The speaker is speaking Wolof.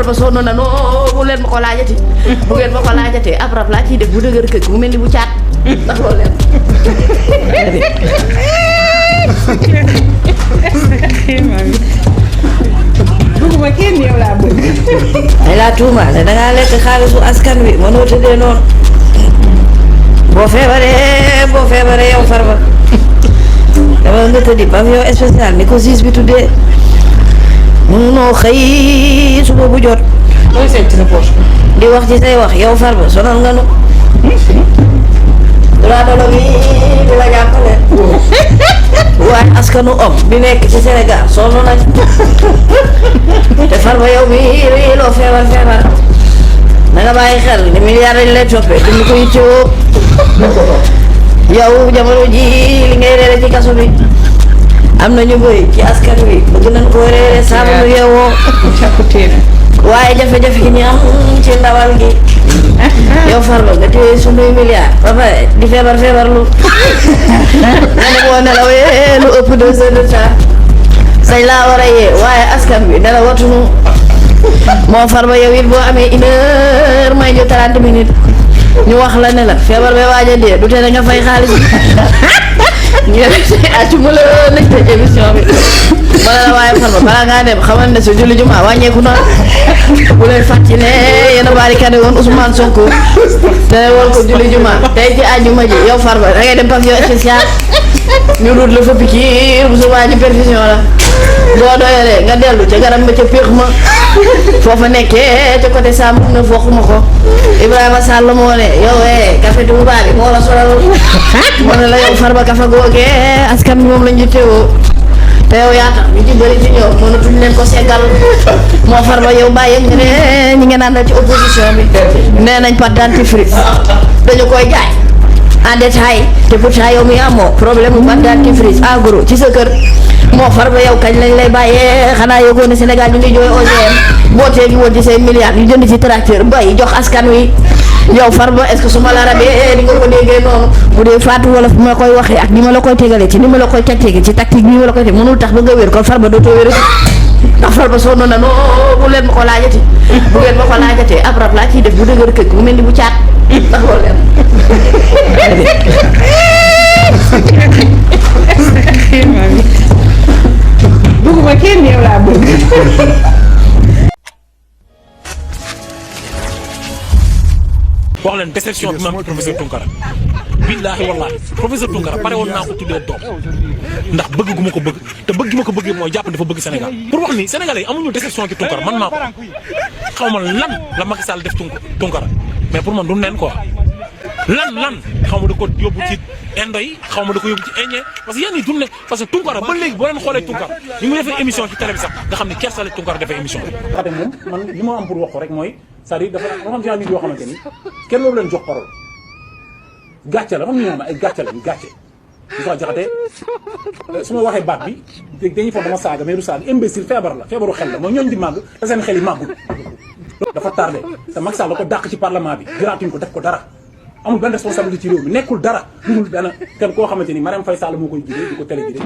Farba sonn na non bu leen ma ko laajati bu ngeen ma ko laajatee ab rab laa ciy def bu dëgër këj bu mel ni bu caat ndax loolu leen bëgguma kenn yow laa bëgg. ay laa tuumaal ne dangaa lekk xaalisu askan wi mënoo tëddee noonu boo feebaree yow Farba dama nga tëddi pavillon spécial ni ko siis bi tuddee mënoo xëy suba bu jot looy seet ci sa poche. di wax ci say wax yow Farba sonal nga nu droit bi di la jàppale waaye askanu om bi nekk ci Sénégal sonn nañ te Farba yow mi loo feebar na nga bàyyi xel ni milliards lañ lay toppee duñu ko yittewoo yow jamono ji li ngay reere ci kaso bi am na ñu bëri ci askan wi bëgg nañ koo reere saabu nu yeewoo waaye jafe-jafe gi ñu am ci ndawal gi yow Farba nga téye sunuy milliards ba pare di feebar lu nga ne boo nelawee lu ëpp 2 heures de temps sañ laa war a yee waaye askan bi nelaw watunu moo Farba yow it boo amee 1 heure may ñu 30 minutes ñu wax la ne la feebar ba waaj a dee du te nga fay xaalis ñu acuma la nañ tëj émission bi bala la waaye Farba bala ngaa dem xamal ne sa julli juma wàññeeku na bu leen fàcc ne yéen a barricade woon Ousmane Sonko te woon ko julli juma tey ci àjjuma ji yow Farba da ngay dem pavillon spécial ñu dut la fa pikiir bu subaa ñu perfusion la boo doyalee nga dellu ca garab ba ca péex ma foofa nekkee ca côté Samb na foxuma ko Ibrahima Sall moo ne yow café Touba bi moo la solal moo ne la yow Farba kafa googee askan bi moom lañ jittewoo te yow yaa tax ñu ci bëri ci ñoom mënatuñ leen ko seggal moo Farba yow bàyyi nga ne ñi ngeen àndal ci opposition bi nee nañ pâte dentifrice dañu koy jaay en détail te pourtant yow mi amoo problème mu pâte dentifrice en gros ci sa kër moo Farba yow kañ lañ lay bàyyee xanaa yëgoon ne Sénégal ñu ngi jooy OGM boo teegi woon ci say milliards ñu jënd ci tracteur bay jox askan wi yow Farba est-ce que su ma la rabee di nga ko déggee noonu bu dee Fatou wala fu ma koy waxee ak ni ma la koy tegalee ci ni ma la koy teg ci tactique bi ma la koy teg mënul tax ba nga wér kon Farba dootoo wér ndax Farba sonn na non bu leen ma ko laajati bu ngeen ma ko laajatee ab rab laa ciy def bu dëgër këj bu mel ni bu caat ndax loolu leen bëgguma kenn yow laa bëgg. wax leen déception bi ma am professeur Tounkara billaahi wallaahi professeur Tounkara pare woon naa ko tuddee doom ndax bëgg gu ma ko bëgg te bëgg gi ma ko bëggee mooy jàpp dafa bëgg Sénégal pour wax ni sénégalais yi amuñu déception ci Tounkara man maa ko xaw ma lan la Macky Sall def Tounkara mais pour man du neen quoi lan xaw ma da ko yóbbu ci indo yi xaw ma da ko yóbbu ci indien parce que yéen yi du ne parce que Tounkara ba léegi boo leen xoolee Tounkara ñu ngi defee émission ci télé bi sax nga xam ne kersa la Tounkara defee émission xate moom man li ma am pour wax ko rek mooy c'est-à-dire dafa am genre nit yoo xamante ni kenn loolu leen jox parole gàcce la xam ñoo xam ne ay gàcce la ñu gàcce ñu ko jaxatee su ma waxee baat bi dañuy foog dama saaga mais du saaga imbécile feebar la feebaru xel la mooy ñooñ di màgg te seen xel yi màggul dafa tardé te Macky Sall da ko dàq ci parlement bi jëlaatuñ ko def ko dara amul benn responsabilité ci réew mi nekkul dara dugul benn kenn koo xamante ni Marième Faye Sall moo koy jigéen di ko télé ji